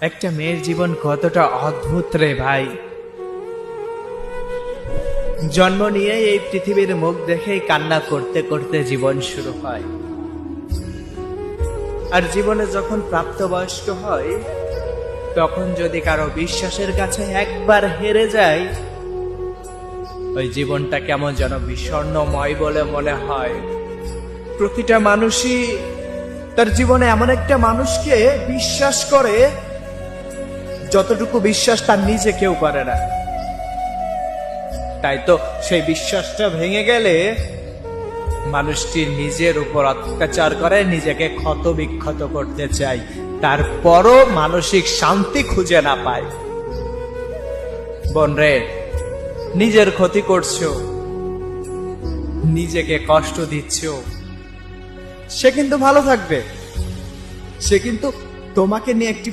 একটা মেয়ের জীবন কতটা অদ্ভুত রে ভাই। জন্ম নিয়ে এই পৃথিবীর মুখ দেখেই কান্না করতে করতে জীবন শুরু হয়। আর জীবনে যখন প্রাপ্তবয়স্ক হয়, তখন যদি কারো বিশ্বাসের কাছে একবার হেরে যায়, ওই জীবনটা কেমন যেন বিষণ্ণময় বলে মনে হয়। প্রতিটা মানুষই তার জীবনে এমন একটা মানুষকে বিশ্বাস করে যতটুকু বিশ্বাস তার নিজে কেউ করে না। তাই তো সেই বিশ্বাসটা ভেঙে গেলে মানুষটি নিজের উপর অত্যাচার করে, নিজেকে ক্ষত বিক্ষত করতে চায়, তারপরও মানসিক শান্তি খুঁজে না পায়। বোন রে, নিজের ক্ষতি করছো, নিজেকে কষ্ট দিচ্ছ, সে কিন্তু ভালো থাকবে, সে কিন্তু তোমাকে নিয়ে একটি